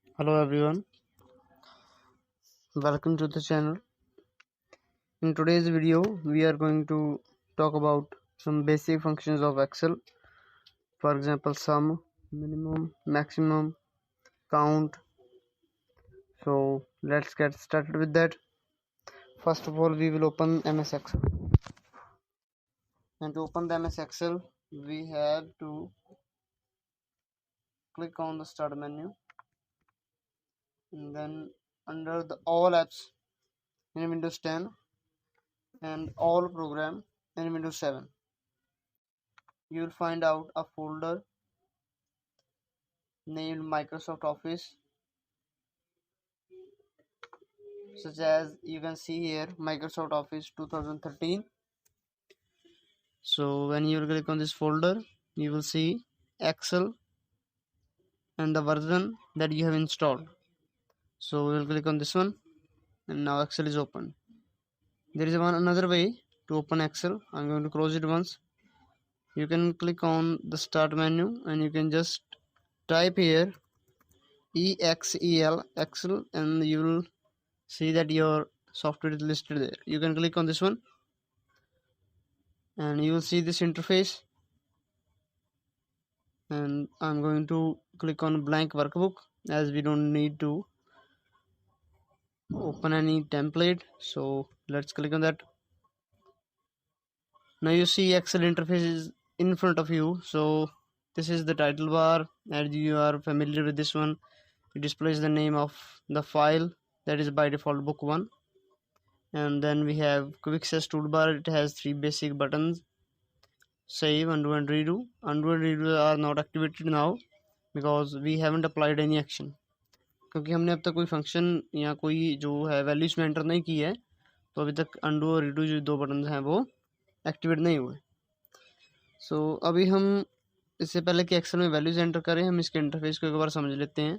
Hello everyone, welcome to the channel. In today's video, we are going to talk about some basic functions of Excel. For example, sum, minimum, maximum, count. So let's get started with that. First of all, we will open MS Excel. And to open the MS Excel, we have to click on the start menu. And then under the all apps in Windows 10 and all program in Windows 7. You will find out a folder named Microsoft Office, such as you can see here Microsoft Office 2013. So when you will click on this folder, you will see Excel and the version that you have installed. So we will click on this one, and now Excel is open. There is another way to open Excel. I'm going to close it once. You can click on the start menu and you can just type here EXEL Excel, and you will see that your software is listed there. You can click on this one and you will see this interface, and I'm going to click on blank workbook as we don't need to open any template. So let's click on that. Now you see Excel interface is in front of you. So this is the title bar, as you are familiar with this one. It displays the name of the file, that is by default book 1. And then we have quick access toolbar. It has 3 basic buttons: save, undo and redo. Undo and redo are not activated now because we haven't applied any action, क्योंकि हमने अब तक कोई function या कोई जो है value इसमें एंटर नहीं की है, तो अभी तक अंडू और रीडू जो 2 बटन हैं वो एक्टिवेट नहीं हुए. सो अभी हम इससे पहले कि एक्सेल में वैल्यूज एंटर करें, हम इसके इंटरफेस को एक बार समझ लेते हैं.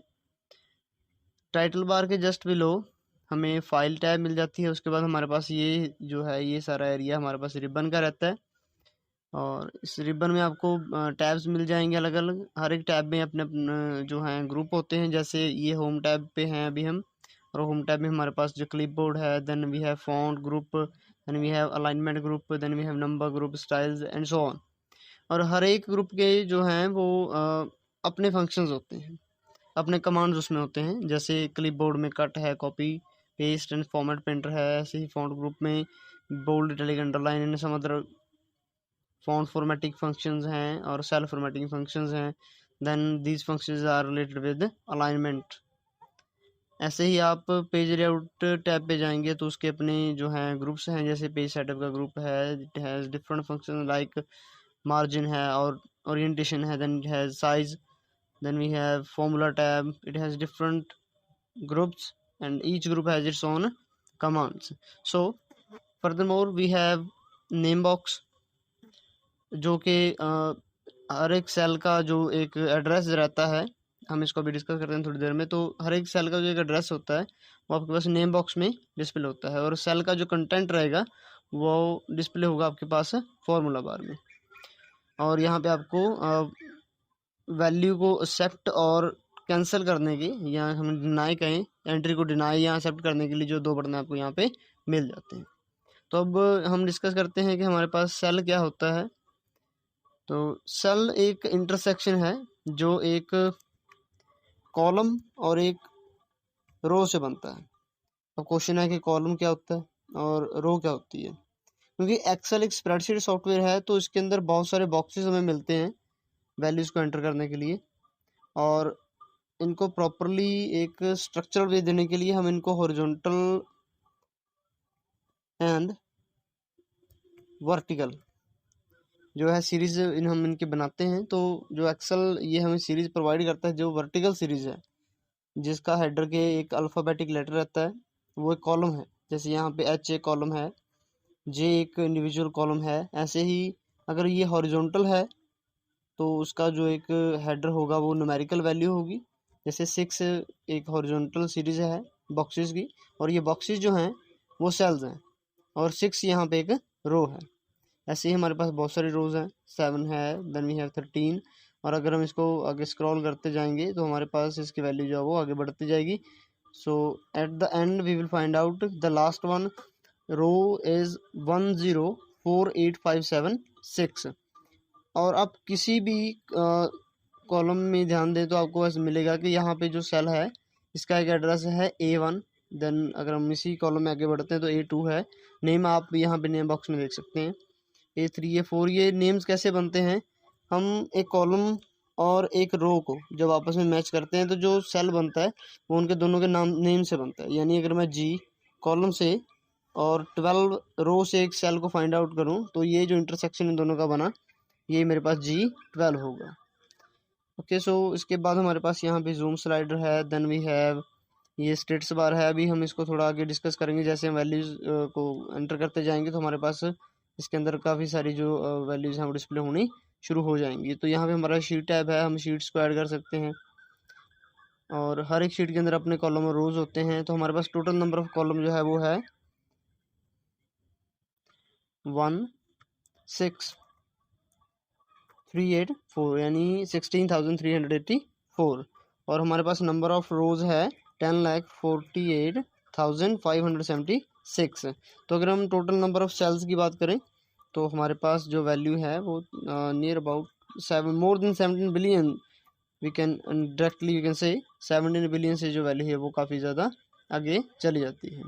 टाइटल बार के जस्ट बिलो हमें फाइल टैब मिल जाती है. उसके बाद हमारे पास ये जो है ये सारा एरिया हमारे पास रिबन का रहता है, और इस रिबन में आपको टैब्स मिल जाएंगे अलग अलग. हर एक टैब में अपने अपने जो हैं ग्रुप होते हैं. जैसे ये होम टैब पे हैं अभी हम, और होम टैब में हमारे पास जो क्लिपबोर्ड है, then we have font group, then we have alignment group, then we have number group, styles and so on. और हर एक ग्रुप के जो हैं वो अपने फंक्शंस होते हैं, अपने कमांड्स उसमें होते हैं. जैसे क्लिपबोर्ड में कट है, copy paste and format printer है. ऐसे ही फॉन्ट ग्रुप में bold, italic, underline and some other font formatting functions हैं और सेल फॉर्मेटिंग फंक्शंस हैं. Then these functions are related with alignment. ऐसे ही आप पेज लेआउट टैब पे जाएंगे तो उसके अपने जो हैं ग्रुप्स हैं. जैसे पेज सेटअप का ग्रुप है, it has different function like margin है और ओरिएंटेशन है. Then it has size. Then we have formula tab. It has different groups and each group has its own commands. So furthermore we have name box, जो कि हर एक cell का जो एक address रहता है, हम इसको अभी डिस्कस करते हैं थोड़ी देर में. तो हर एक सेल का जो एक एड्रेस होता है वो आपके पास नेम बॉक्स में डिस्प्ले होता है, और सेल का जो कंटेंट रहेगा वो डिस्प्ले होगा आपके पास फॉर्मूला बार में. और यहाँ पे आपको वैल्यू को एक्सेप्ट और कैंसिल करने की, या हम डिनाई कहें, एंट्री को डिनाई या एक्सेप्ट करने के लिए जो 2 बटन आपको यहाँ पे मिल जाते हैं. तो अब हम डिस्कस करते हैं कि हमारे पास सेल क्या होता है. तो सेल एक इंटरसेक्शन है जो एक कॉलम और एक रो से बनता है. अब क्वेश्चन है कि कॉलम क्या होता है और रो क्या होती है. क्योंकि एक्सेल एक स्प्रेडशीट सॉफ्टवेयर है तो इसके अंदर बहुत सारे बॉक्सेस हमें मिलते हैं वैल्यूज़ को एंटर करने के लिए, और इनको प्रॉपरली एक स्ट्रक्चरल वे देने के लिए हम इनको हॉरिजॉन्टल एंड वर्टिकल जो है सीरीज हम इनके बनाते हैं. तो जो एक्सेल ये हमें सीरीज प्रोवाइड करता है, जो वर्टिकल सीरीज है जिसका हेडर के एक अल्फ़ाबेटिक लेटर रहता है, वो एक कॉलम है. जैसे यहाँ पे एच एक कॉलम है, जे एक इंडिविजुअल कॉलम है. ऐसे ही अगर ये हॉरिजॉन्टल है तो उसका जो एक हेडर होगा वो न्यूमेरिकल वैल्यू होगी. जैसे 6 एक हॉरिजॉन्टल सीरीज है बॉक्सेस की, और ये बॉक्सेस जो हैं वो सेल्स हैं, और 6 यहाँ पे एक रो है. ऐसे ही हमारे पास बहुत सारी रोज़ हैं. 7 है, देन वी हैव 13, और अगर हम इसको आगे स्क्रॉल करते जाएंगे तो हमारे पास इसकी वैल्यू जो है वो आगे बढ़ती जाएगी। So at the end we will find out the last one row is 1048576। और आप किसी भी कॉलम में ध्यान दें तो आपको ऐसा मिलेगा कि यहाँ पे जो सेल है इसका एक एड्रेस है A1। देन अगर हम इसी कॉलम में आगे बढ़ते हैं तो A2 है। नेम आप यहाँ पे नेम बॉक्स में देख सकते हैं A3 A4। ये नेम्स कैसे बनते हैं, हम एक कॉलम और एक रो को जब आपस में मैच करते हैं तो जो सेल बनता है वो उनके दोनों के नाम नेम से बनता है। यानी अगर मैं G कॉलम से और 12 रो से एक सेल को फाइंड आउट करूँ तो ये जो इंटरसेक्शन इन दोनों का बना ये मेरे पास G12 होगा। ओके, सो इसके बाद हमारे पास यहाँ पे जूम स्लाइडर है। देन वी हैव ये स्टेट्स बार है। अभी हम इसको थोड़ा आगे डिस्कस करेंगे। जैसे हम वैल्यूज़ को एंटर करते जाएंगे तो हमारे पास इसके अंदर काफ़ी सारी जो वैल्यूज़ हैं वो डिस्प्ले होनी शुरू हो जाएंगी। तो यहाँ पे हमारा शीट टैब है, हम शीट्स को ऐड कर सकते हैं और हर एक शीट के अंदर अपने कॉलम और रोज होते हैं। तो हमारे पास टोटल नंबर ऑफ कॉलम जो है वो है 16384 यानी 16384। और हमारे पास नंबर ऑफ रोज है 10,48,576। तो अगर हम टोटल नंबर ऑफ सेल्स की बात करें तो हमारे पास जो वैल्यू है वो near about more than 17 billion we can directly we can say 17 billion से जो वैल्यू है वो काफ़ी ज़्यादा आगे चली जाती है।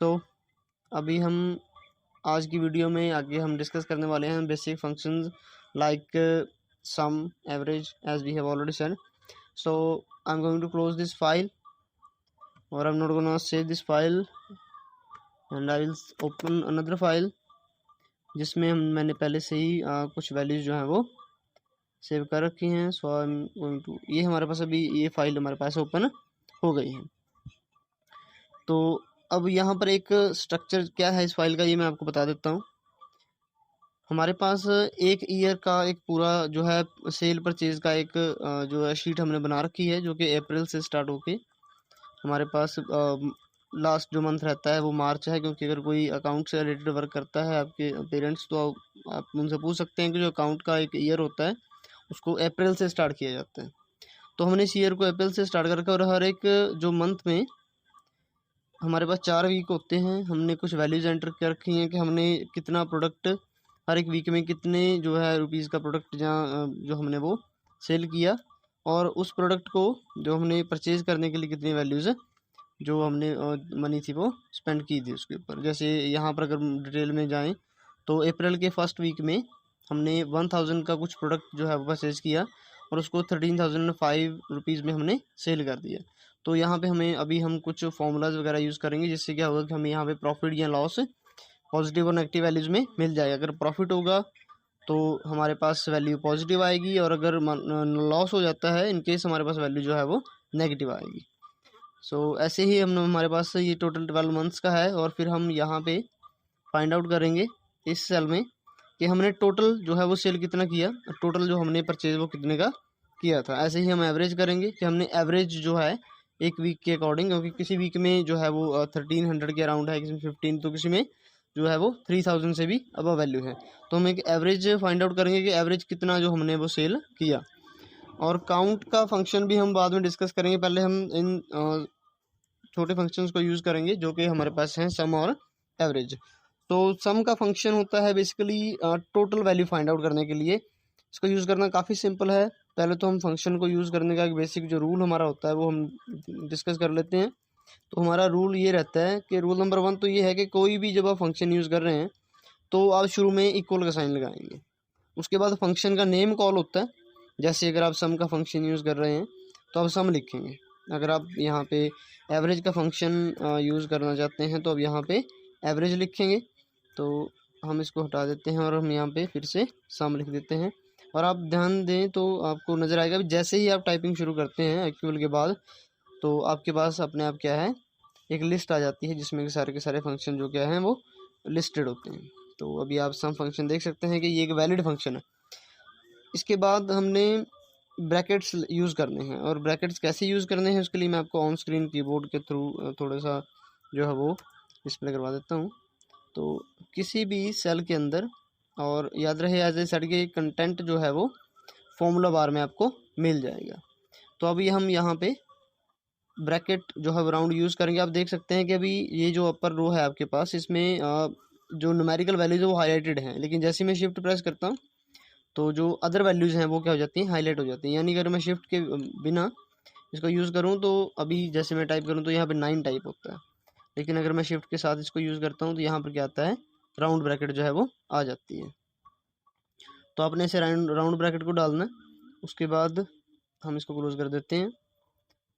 तो अभी हम आज की वीडियो में आगे हम डिस्कस करने वाले हैं basic functions like sum average as we have already said. So I am going to close this file और I am not gonna save this file and I will open another file जिसमें मैंने पहले से ही कुछ values जो हैं वो save कर रखी हैं। सो आई एम गोइंग टू ये हमारे पास अभी ये फाइल हमारे पास ओपन हो गई है। तो अब यहाँ पर एक स्ट्रक्चर क्या है इस फाइल का ये मैं आपको बता देता हूँ। हमारे पास एक ईयर का एक पूरा जो है सेल परचेज का एक जो है शीट हमने बना रखी है जो कि अप्रैल से स्टार्ट होके हमारे पास लास्ट जो मंथ रहता है वो मार्च है। क्योंकि अगर कोई अकाउंट से रिलेटेड वर्क करता है आपके पेरेंट्स तो आप उनसे पूछ सकते हैं कि जो अकाउंट का एक ईयर होता है उसको अप्रैल से स्टार्ट किया जाता है। तो हमने इस ईयर को अप्रैल से स्टार्ट कर रखा है और हर एक जो मंथ में हमारे पास 4 वीक होते हैं। हमने कुछ वैल्यूज़ एंटर कर रखी हैं कि हमने कितना प्रोडक्ट हर एक वीक में कितने जो है रुपीज़ का प्रोडक्ट जहाँ जो हमने वो सेल किया और उस प्रोडक्ट को जो हमने परचेज़ करने के लिए कितनी वैल्यूज़ जो हमने मनी थी वो स्पेंड की थी उसके ऊपर। जैसे यहाँ पर अगर डिटेल में जाएँ तो अप्रैल के फर्स्ट वीक में हमने 1000 का कुछ प्रोडक्ट जो है वो परचेज़ किया और उसको 13,005 रुपीज़ में हमने सेल कर दिया। तो यहाँ पे हमें अभी हम कुछ फॉर्मूलाज वगैरह यूज़ करेंगे जिससे क्या होगा कि हमें यहाँ पे प्रॉफिट या लॉस पॉजिटिव और नेगेटिव वैल्यूज़ में मिल जाएगा। अगर प्रॉफिट होगा तो हमारे पास वैल्यू पॉजिटिव आएगी और अगर लॉस हो जाता है इनकेस हमारे पास वैल्यू जो है वो नेगेटिव आएगी। सो ऐसे ही हम हमारे पास ये टोटल 12 मंथ्स का है और फिर हम यहाँ पे फाइंड आउट करेंगे इस सेल में कि हमने टोटल जो है वो सेल कितना किया, टोटल जो हमने परचेज वो कितने का किया था। ऐसे ही हम एवरेज करेंगे कि हमने एवरेज जो है एक वीक के अकॉर्डिंग, क्योंकि किसी वीक में जो है वो 1300 के अराउंड है, किसी में 15, तो किसी में जो है वो 3000 से भी अबव वैल्यू है। तो हम एक एवरेज फाइंड आउट करेंगे कि एवरेज कितना जो हमने वो सेल किया। और काउंट का फंक्शन भी हम बाद में डिस्कस करेंगे। पहले हम इन छोटे फंक्शंस को यूज़ करेंगे जो कि हमारे पास हैं सम और एवरेज। तो सम का फंक्शन होता है basically total value find out करने के लिए। इसको यूज़ करना काफ़ी सिंपल है। पहले तो हम फंक्शन को यूज़ करने का एक बेसिक जो रूल हमारा होता है वो हम डिस्कस कर लेते हैं। तो हमारा रूल ये रहता है कि रूल नंबर 1 तो ये है कि कोई भी जब आप फंक्शन यूज़ कर रहे हैं तो आप शुरू में इक्वल का साइन लगाएंगे। उसके बाद फंक्शन का नेम कॉल होता है। जैसे अगर आप सम का फंक्शन यूज़ कर रहे हैं तो आप सम लिखेंगे। अगर आप यहाँ पे एवरेज का फंक्शन यूज़ करना चाहते हैं तो अब यहाँ पे एवरेज लिखेंगे। तो हम इसको हटा देते हैं और हम यहाँ पे फिर से सम लिख देते हैं। और आप ध्यान दें तो आपको नज़र आएगा जैसे ही आप टाइपिंग शुरू करते हैं इक्वल के बाद तो आपके पास अपने आप क्या है एक लिस्ट आ जाती है जिसमें के सारे फंक्शन जो क्या हैं वो लिस्टेड होते हैं। तो अभी आप सम फंक्शन देख सकते हैं कि ये एक वैलिड फंक्शन है। इसके बाद हमने ब्रैकेट्स यूज़ करने हैं और ब्रैकेट्स कैसे यूज़ करने हैं उसके लिए मैं आपको ऑन स्क्रीन कीबोर्ड के थ्रू थोड़ा सा जो है वो डिस्प्ले करवा देता हूँ। तो किसी भी सेल के अंदर, और याद रहे एज ए सेट के कंटेंट जो है वो फॉर्मूला बार में आपको मिल जाएगा। तो अभी हम यहाँ पे ब्रैकेट जो है राउंड यूज़ करेंगे। आप देख सकते हैं कि अभी ये जो अपर रो है आपके पास, इसमें जो न्यूमेरिकल वैल्यूज़ है वो हाईलाइटेड हैं, लेकिन जैसे मैं शिफ्ट प्रेस करता हूँ तो जो अदर वैल्यूज़ हैं वो क्या हो जाती हैं, हाईलाइट हो जाती हैं। यानी अगर मैं शिफ्ट के बिना इसको यूज़ करूँ तो अभी जैसे मैं टाइप करूँ तो यहाँ पे 9 टाइप होता है, लेकिन अगर मैं शिफ्ट के साथ इसको यूज़ करता हूँ तो यहाँ पर क्या आता है, राउंड ब्रैकेट जो है वो आ जाती है। तो आपने इसे राउंड ब्रैकेट को डालना है, उसके बाद हम इसको क्लोज कर देते हैं।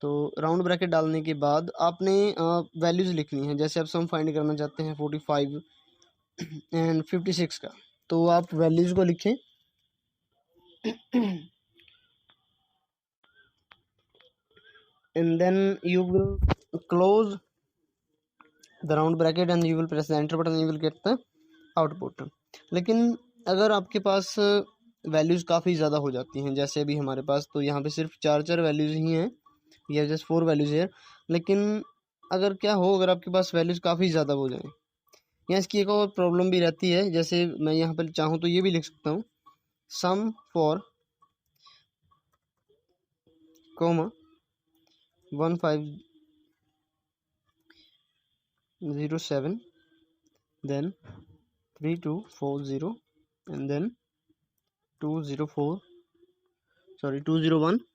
तो राउंड ब्रैकेट डालने के बाद आपने वैल्यूज़ लिखनी है। जैसे आप सम फाइंड करना चाहते हैं 45 एंड 56 का, तो आप वैल्यूज़ को लिखें and then you will close the round bracket and you will press the enter button and you will get the output। लेकिन अगर आपके पास वैल्यूज़ काफ़ी ज़्यादा हो जाती हैं, जैसे अभी हमारे पास तो यहाँ पे सिर्फ चार वैल्यूज़ ही हैं, या जस्ट 4 वैल्यूज़ है, लेकिन अगर क्या हो, अगर आपके पास वैल्यूज़ काफ़ी ज़्यादा हो जाएं, या इसकी एक और प्रॉब्लम भी रहती है। जैसे मैं यहाँ पर चाहूँ तो ये भी लिख सकता हूँ सम for 1507 then 3240 and then 2018,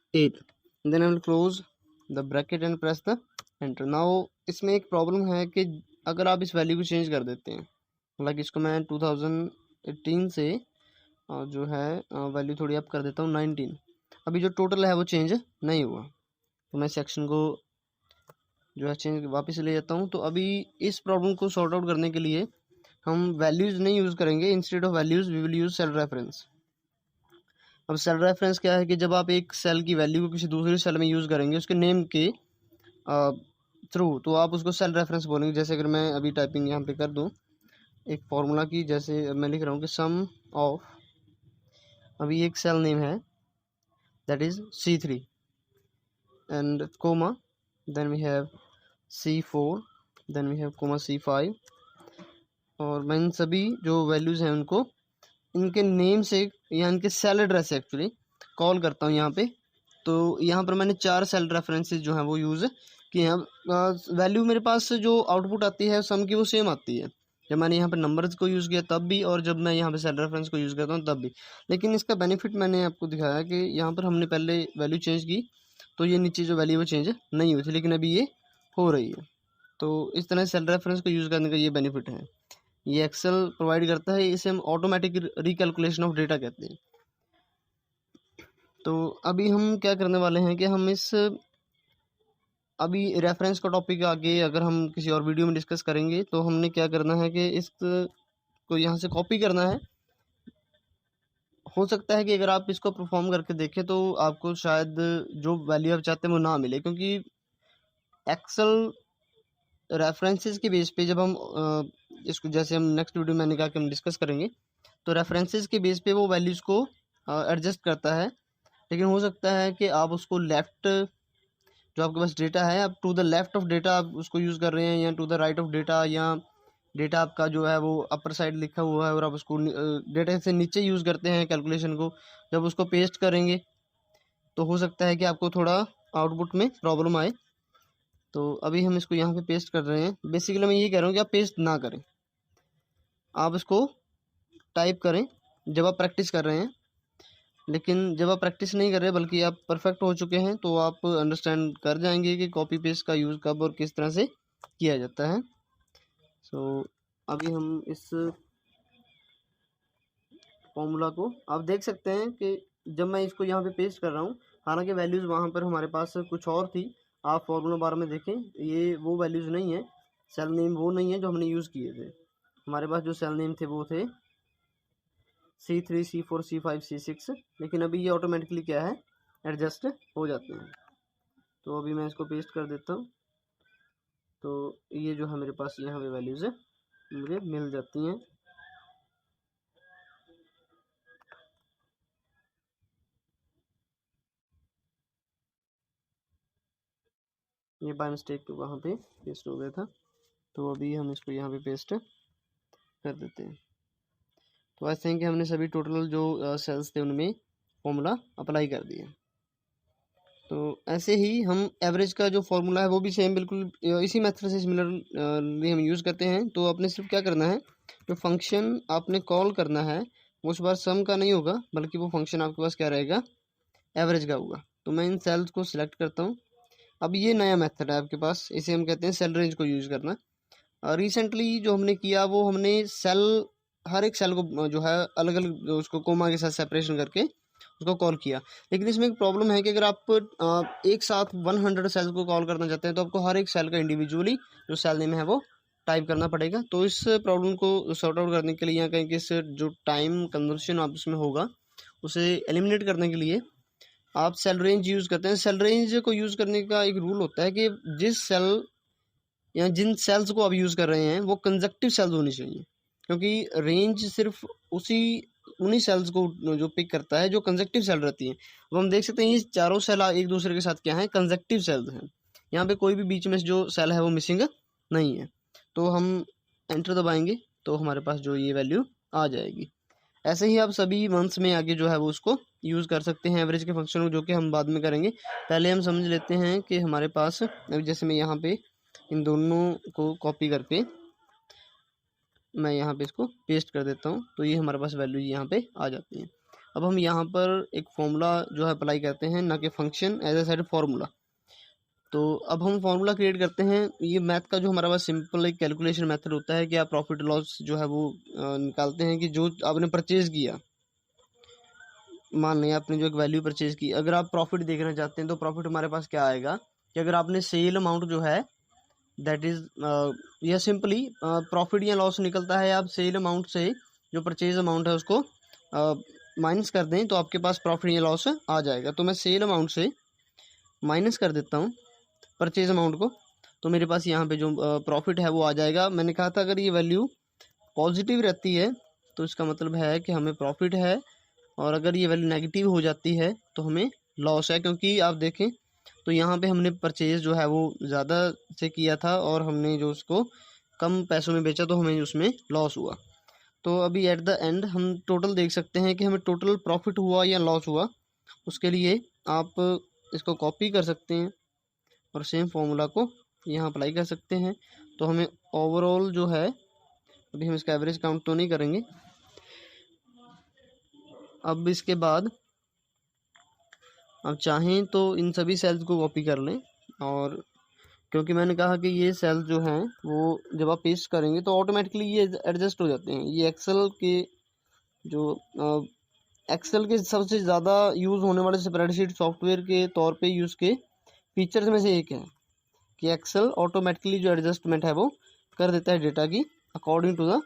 and then I will close the bracket and press the enter। now इसमें एक प्रॉब्लम है कि अगर आप इस वैल्यू को चेंज कर देते हैं, हालांकि इसको मैं 2018 से जो है वैल्यू थोड़ी अप कर देता हूँ 19, अभी जो टोटल है वो चेंज नहीं हुआ। तो मैं सेक्शन को जो है चेंज वापस ले जाता हूँ। तो अभी इस प्रॉब्लम को सॉर्ट आउट करने के लिए हम वैल्यूज़ नहीं यूज़ करेंगे, instead of values we will use cell reference. अब सेल रेफरेंस क्या है कि जब आप एक सेल की वैल्यू को किसी दूसरे सेल में यूज़ करेंगे उसके नेम के थ्रू, तो आप उसको सेल रेफरेंस बोलेंगे। जैसे अगर मैं अभी टाइपिंग यहाँ पे कर दूँ एक फार्मूला की, जैसे मैं लिख रहा हूँ कि सम ऑफ, अभी एक सेल नेम है that is C3 and comma, then we have C4, then we have comma C5, और मैं इन सभी जो वैल्यूज़ हैं उनको इनके नेम से या इनके सेल एड्रेस से एक्चुअली कॉल करता हूँ यहाँ पे। तो यहाँ पर मैंने 4 सेल रेफरेंसेस जो हैं वो यूज़ किए हैं। वैल्यू मेरे पास जो आउटपुट आती है सम की वो सेम आती है, जब मैंने यहाँ पर नंबर्स को यूज़ किया तब भी, और जब मैं यहाँ पे सेल रेफरेंस को यूज़ करता हूँ तब भी। लेकिन इसका बेनिफिट मैंने आपको दिखाया कि यहाँ पर हमने पहले वैल्यू चेंज की तो ये नीचे जो वैल्यू वो चेंज नहीं हुई थी, लेकिन अभी ये हो रही है। तो इस तरह सेल रेफरेंस को यूज़ करने का ये बेनिफिट है, ये एक्सेल प्रोवाइड करता है। इसे हम ऑटोमेटिक रिकैलकुलेशन ऑफ डेटा कहते हैं। तो अभी हम क्या करने वाले हैं कि हम इस अभी रेफरेंस का टॉपिक आगे अगर हम किसी और वीडियो में डिस्कस करेंगे, तो हमने क्या करना है कि इस को यहाँ से कॉपी करना है। हो सकता है कि अगर आप इसको परफॉर्म करके देखें तो आपको शायद जो वैल्यू आप चाहते हैं वो ना मिले, क्योंकि एक्सेल रेफरेंसेस के बेस पे जब हम इसको, जैसे हम नेक्स्ट वीडियो में मैंने कहा कि हम डिस्कस करेंगे, तो रेफरेंसेस के बेस पे वो वैल्यूज़ को एडजस्ट करता है। लेकिन हो सकता है कि आप उसको लेफ़्ट, जो आपके पास डेटा है, आप to the left of data आप उसको यूज़ कर रहे हैं, या to the right of data, या डेटा आपका जो है वो अपर साइड लिखा हुआ है और आप उसको डेटा से नीचे यूज़ करते हैं कैलकुलेशन को। जब उसको पेस्ट करेंगे तो हो सकता है कि आपको थोड़ा आउटपुट में प्रॉब्लम आए। तो अभी हम इसको यहाँ पे पेस्ट कर रहे हैं। बेसिकली मैं ये कह रहा हूँ कि आप पेस्ट ना करें, आप इसको टाइप करें जब आप प्रैक्टिस कर रहे हैं। लेकिन जब आप प्रैक्टिस नहीं कर रहे बल्कि आप परफेक्ट हो चुके हैं तो आप अंडरस्टैंड कर जाएंगे कि कॉपी पेस्ट का यूज़ कब और किस तरह से किया जाता है। सो अभी हम इस फॉर्मूला को आप देख सकते हैं कि जब मैं इसको यहाँ पे पेस्ट कर रहा हूँ, हालांकि वैल्यूज़ वहाँ पर हमारे पास कुछ और थी। आप फार्मूला बार में देखें, ये वो वैल्यूज़ नहीं है, सेल नेम वो नहीं है जो हमने यूज़ किए थे। हमारे पास जो सेल नेम थे वो थे C3, C4, C5, C6, लेकिन अभी ये ऑटोमेटिकली क्या है, एडजस्ट हो जाते हैं। तो अभी मैं इसको पेस्ट कर देता हूँ, तो ये जो है मेरे पास यहाँ पे वैल्यूज़ मुझे मिल जाती हैं। ये बाय मिस्टेक वहाँ पे पेस्ट हो गया था, तो अभी हम इसको यहाँ पे पेस्ट कर देते हैं। तो आई थिंक हमने सभी टोटल जो सेल्स थे उनमें फॉर्मूला अप्लाई कर दिया। तो ऐसे ही हम एवरेज का जो फॉर्मूला है वो भी सेम बिल्कुल इसी मेथड से सिमिलरली हम यूज़ करते हैं। तो आपने सिर्फ क्या करना है, जो फंक्शन आपने कॉल करना है वो इस बार सम का नहीं होगा, बल्कि वो फंक्शन आपके पास क्या रहेगा, एवरेज का होगा। तो मैं इन सेल्स को सिलेक्ट करता हूँ। अब ये नया मेथड है आपके पास, इसे हम कहते हैं सेल रेंज को यूज़ करना। रिसेंटली जो हमने किया वो हमने सेल, हर एक सेल को जो है अलग अलग उसको कोमा के साथ सेपरेशन करके उसको कॉल किया। लेकिन इसमें एक प्रॉब्लम है कि अगर आप एक साथ 100 सेल्स को कॉल करना चाहते हैं तो आपको हर एक सेल का इंडिविजुअली जो सेल नेम है वो टाइप करना पड़ेगा। तो इस प्रॉब्लम को सॉर्ट आउट करने के लिए या कहीं किस जो टाइम कंजम्पशन आप उसमें होगा उसे एलिमिनेट करने के लिए आप सेल रेंज यूज़ करते हैं। सेल रेंज को यूज़ करने का एक रूल होता है कि जिस सेल या जिन सेल्स को आप यूज़ कर रहे हैं वो कंजक्टिव सेल्स होनी चाहिए, क्योंकि रेंज सिर्फ उन्हीं सेल्स को जो पिक करता है जो कंजक्टिव सेल रहती हैं। अब हम देख सकते हैं ये चारों सेल एक दूसरे के साथ क्या हैं, कंजक्टिव सेल्स हैं। यहाँ पे कोई भी बीच में जो सेल है वो मिसिंग नहीं है। तो हम एंटर दबाएंगे तो हमारे पास जो ये वैल्यू आ जाएगी। ऐसे ही आप सभी मंथ्स में आगे जो है वो उसको यूज़ कर सकते हैं एवरेज के फंक्शन को, जो कि हम बाद में करेंगे। पहले हम समझ लेते हैं कि हमारे पास अभी जैसे मैं यहाँ पे इन दोनों को कॉपी करके मैं यहाँ पे इसको पेस्ट कर देता हूँ, तो ये हमारे पास वैल्यू यहाँ पे आ जाती है। अब हम यहाँ पर एक फॉर्मूला जो है अप्लाई करते हैं, ना कि function, as a side formula. तो अब हम फार्मूला क्रिएट करते हैं। ये मैथ का जो हमारे पास सिंपल एक कैलकुलेशन मेथड होता है कि आप प्रॉफिट लॉस जो है वो निकालते हैं कि जो आपने परचेज किया। मान लें आपने जो एक वैल्यू परचेज की, अगर आप प्रॉफिट देखना चाहते हैं तो प्रॉफिट हमारे पास क्या आएगा कि अगर आपने सेल अमाउंट जो है दैट इज यह सिंपली प्रॉफिट या लॉस निकलता है। आप सेल अमाउंट से जो परचेज अमाउंट है उसको माइनस कर दें तो आपके पास प्रॉफिट या लॉस आ जाएगा। तो मैं सेल अमाउंट से माइनस कर देता हूँ परचेज अमाउंट को, तो मेरे पास यहाँ पे जो प्रॉफिट है वो आ जाएगा। मैंने कहा था अगर ये वैल्यू पॉजिटिव रहती है तो इसका मतलब है कि हमें प्रॉफिट है, और अगर ये वैल्यू नेगेटिव हो जाती है तो हमें लॉस है। क्योंकि आप देखें तो यहाँ पे हमने परचेज जो है वो ज़्यादा से किया था और हमने जो उसको कम पैसों में बेचा तो हमें उसमें लॉस हुआ। तो अभी एट द एंड हम टोटल देख सकते हैं कि हमें टोटल प्रॉफिट हुआ या लॉस हुआ। उसके लिए आप इसको कॉपी कर सकते हैं और सेम फॉर्मूला को यहाँ अप्लाई कर सकते हैं। तो हमें ओवरऑल जो है, अभी हम इसका एवरेज काउंट तो नहीं करेंगे। अब इसके बाद आप चाहें तो इन सभी सेल्स को कॉपी कर लें, और क्योंकि मैंने कहा कि ये सेल्स जो हैं वो जब आप पेस्ट करेंगे तो ऑटोमेटिकली ये एडजस्ट हो जाते हैं। ये एक्सेल के सबसे ज़्यादा यूज़ होने वाले स्प्रेडशीट सॉफ्टवेयर के तौर पे यूज़ के फीचर्स में से एक है कि एक्सेल ऑटोमेटिकली जो एडजस्टमेंट है वो कर देता है डेटा की according to the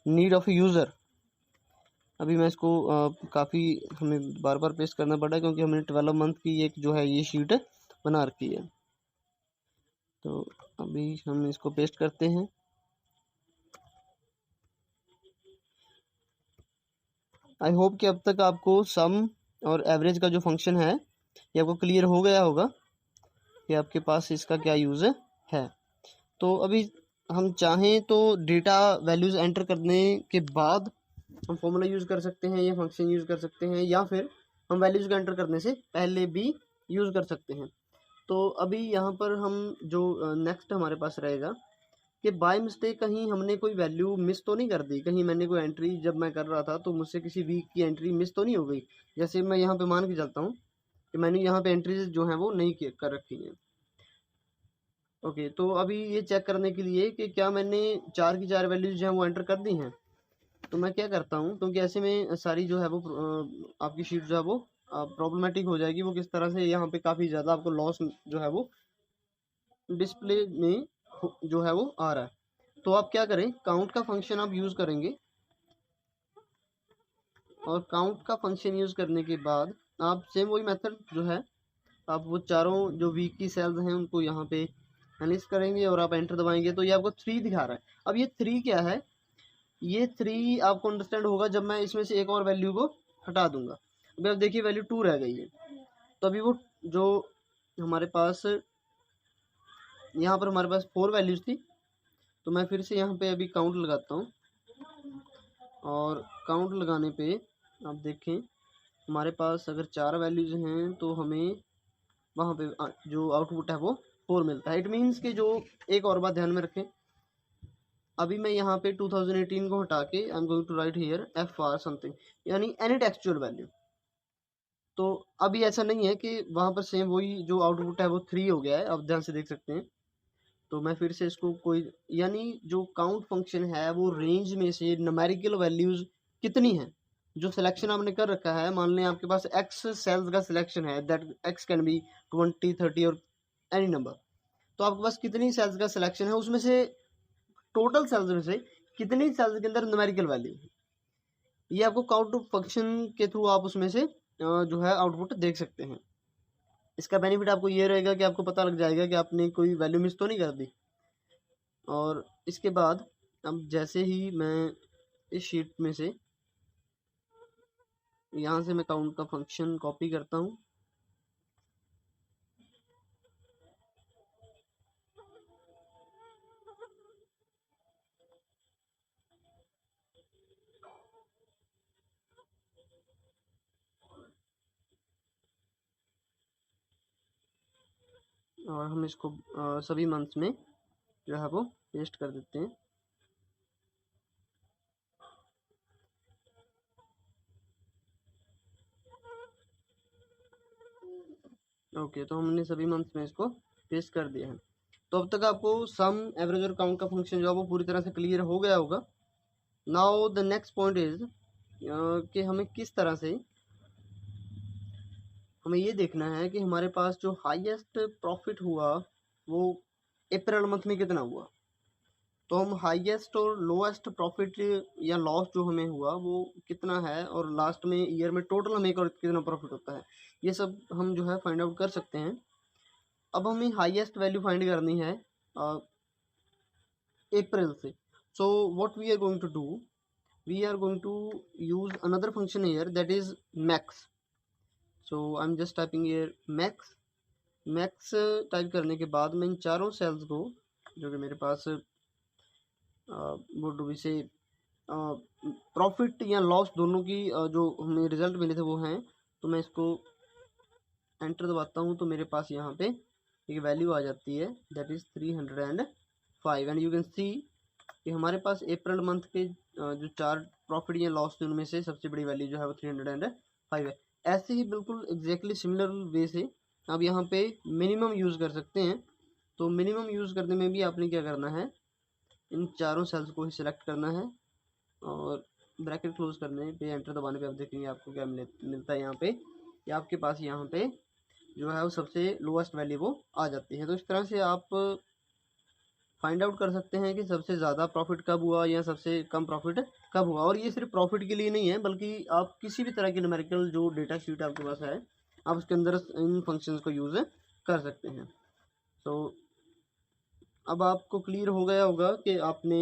need of user. अभी मैं इसको काफ़ी हमें बार बार पेस्ट करना पड़ा क्योंकि हमने 12 मंथ की एक जो है ये शीट बना रखी है। तो अभी हम इसको पेस्ट करते हैं। आई होप कि अब तक आपको सम और एवरेज का जो फंक्शन है ये आपको क्लियर हो गया होगा कि आपके पास इसका क्या यूज़ है। तो अभी हम चाहें तो डेटा वैल्यूज़ एंटर करने के बाद हम फॉर्मूला यूज़ कर सकते हैं या फंक्शन यूज़ कर सकते हैं, या फिर हम वैल्यूज़ का एंटर करने से पहले भी यूज़ कर सकते हैं। तो अभी यहाँ पर हम जो नेक्स्ट हमारे पास रहेगा कि बाय मिस्टेक कहीं हमने कोई वैल्यू मिस तो नहीं कर दी, कहीं मैंने कोई एंट्री जब मैं कर रहा था तो मुझसे किसी वीक की एंट्री मिस तो नहीं हो गई। जैसे मैं यहाँ पे मान के चलता हूँ कि मैंने यहाँ पे एंट्रीज जो हैं वो नहीं कर रखी हैं। ओके, तो अभी ये चेक करने के लिए कि क्या मैंने 4 की 4 वैल्यूज जो हैं वो एंटर कर दी हैं, तो मैं क्या करता हूँ, क्योंकि ऐसे में सारी जो है वो आपकी शीट जो है वो प्रॉब्लमेटिक हो जाएगी। वो किस तरह से यहाँ पे काफ़ी ज़्यादा आपको लॉस जो है वो डिस्प्ले में जो है वो आ रहा है। तो आप क्या करें, काउंट का फंक्शन आप यूज़ करेंगे, और काउंट का फंक्शन यूज़ करने के बाद आप सेम वही मेथड जो है आप वो चारों जो वीक की सेल्स हैं उनको यहाँ पे एनालिसिस करेंगे और आप एंटर दबाएंगे तो ये आपको 3 दिखा रहा है। अब ये 3 क्या है, ये 3 आपको अंडरस्टैंड होगा जब मैं इसमें से एक और वैल्यू को हटा दूंगा। अभी आप देखिए वैल्यू 2 रह गई है। तो अभी वो जो हमारे पास यहाँ पर हमारे पास 4 वैल्यूज़ थी, तो मैं फिर से यहाँ पे अभी काउंट लगाता हूँ, और काउंट लगाने पे आप देखें हमारे पास अगर 4 वैल्यूज़ हैं तो हमें वहाँ पे जो आउटपुट है वो 4 मिलता है। इट मीन्स कि जो एक और बात ध्यान में रखें, अभी मैं यहाँ पे 2018 को हटा के I am going to write here F R something, यानी एनी टेक्सचुअल वैल्यू। तो अभी ऐसा नहीं है कि वहाँ पर सेम वही जो आउटपुट है वो 3 हो गया है, आप ध्यान से देख सकते हैं। तो मैं फिर से इसको कोई, यानी जो काउंट फंक्शन है वो रेंज में से न्यूमेरिकल वैल्यूज़ कितनी है जो सिलेक्शन आपने कर रखा है। मान लें आपके पास एक्स सेल्स का सिलेक्शन है, दैट एक्स कैन बी 20, 30 और एनी नंबर। तो आपके पास कितनी सेल्स का सिलेक्शन है, उसमें से टोटल सेल्स में से कितनी सेल्स के अंदर न्यूमेरिकल वैल्यू है, ये आपको काउंट फंक्शन के थ्रू आप उसमें से जो है आउटपुट देख सकते हैं। इसका बेनिफिट आपको ये रहेगा कि आपको पता लग जाएगा कि आपने कोई वैल्यू मिस तो नहीं कर दी। और इसके बाद अब जैसे ही मैं इस शीट में से यहाँ से मैं काउंट का फंक्शन कॉपी करता हूँ, और हम इसको सभी मंथ्स में जो है वो पेस्ट कर देते हैं। ओके, तो हमने सभी मंथ्स में इसको पेस्ट कर दिया है। तो अब तक आपको सम, एवरेज और काउंट का फंक्शन जो है वो पूरी तरह से क्लियर हो गया होगा। Now the next point is कि हमें किस तरह से, हमें ये देखना है कि हमारे पास जो हाईएस्ट प्रॉफिट हुआ वो अप्रैल मंथ में कितना हुआ। तो हम हाईएस्ट और लोएस्ट प्रॉफिट या लॉस जो हमें हुआ वो कितना है, और लास्ट में ईयर में टोटल हमें कितना प्रॉफिट होता है, ये सब हम जो है फाइंड आउट कर सकते हैं। अब हमें हाईएस्ट वैल्यू फाइंड करनी है अप्रैल से। So what we are going to do, we are going to use another function here, that is max. So I am just typing here max. Max type करने के बाद मैं इन चारों sales को, जो कि मेरे पास वो डू वी से प्रॉफिट या लॉस दोनों की जो हमें रिजल्ट मिले थे वो हैं, तो मैं इसको एंटर दबाता हूँ तो मेरे पास यहाँ पे एक वैल्यू आ जाती है, that is 305। And you can see कि हमारे पास अप्रैल मंथ के जो 4 प्रॉफिट या लॉस थे उनमें से सबसे बड़ी वैल्यू जो है वो 305 है। ऐसे ही बिल्कुल एग्जैक्टली सिमिलर वे से आप यहाँ पे मिनिमम यूज़ कर सकते हैं। तो मिनिमम यूज़ करने में भी आपने क्या करना है, इन चारों सेल्स को ही सिलेक्ट करना है और ब्रैकेट क्लोज करने पे, एंटर दबाने पे आप देखेंगे आपको क्या मिलता है यहाँ पे, कि आपके पास यहाँ पे जो है वो सबसे लोएस्ट वैल्यू वो आ जाती है। तो इस तरह से आप फाइंड आउट कर सकते हैं कि सबसे ज़्यादा प्रॉफिट कब हुआ या सबसे कम प्रॉफिट कब हुआ। और ये सिर्फ प्रॉफिट के लिए नहीं है, बल्कि आप किसी भी तरह की न्यूमेरिकल जो डेटा शीट आपके पास है, आप उसके अंदर इन फंक्शंस को यूज़ कर सकते हैं। तो अब आपको क्लियर हो गया होगा कि आपने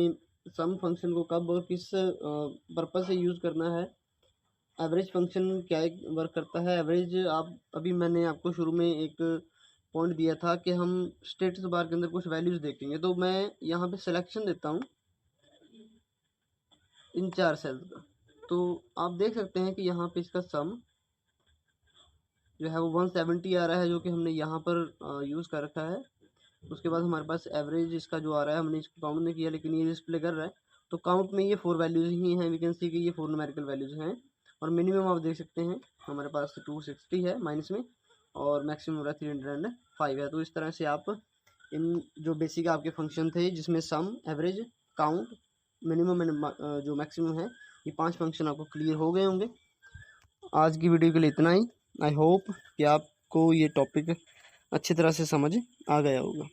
सम फंक्शन को कब और किस पर्पज़ से यूज़ करना है। एवरेज फंक्शन क्या वर्क करता है, एवरेज आप, अभी मैंने आपको शुरू में एक पॉइंट दिया था कि हम स्टेटस बार के अंदर कुछ वैल्यूज़ देखेंगे। तो मैं यहाँ पे सिलेक्शन देता हूँ इन 4 सेल्स का, तो आप देख सकते हैं कि यहाँ पे इसका सम जो है वो 170 आ रहा है, जो कि हमने यहाँ पर यूज़ कर रखा है। उसके बाद हमारे पास एवरेज इसका जो आ रहा है, हमने इसको काउंट नहीं किया लेकिन ये डिस्प्ले कर रहा है। तो काउंट में ये 4 वैल्यूज़ ही हैं, वी कैन सी कि ये 4 न्यूमेरिकल वैल्यूज़ हैं। और मिनिमम आप देख सकते हैं हमारे पास 260 है माइनस में, और मैक्सिमम हो रहा है 305 है। तो इस तरह से आप इन जो बेसिक आपके फंक्शन थे जिसमें सम, एवरेज, काउंट, मिनिमम एंड जो मैक्सिमम है, ये 5 फंक्शन आपको क्लियर हो गए होंगे। आज की वीडियो के लिए इतना ही। आई होप कि आपको ये टॉपिक अच्छी तरह से समझ आ गया होगा।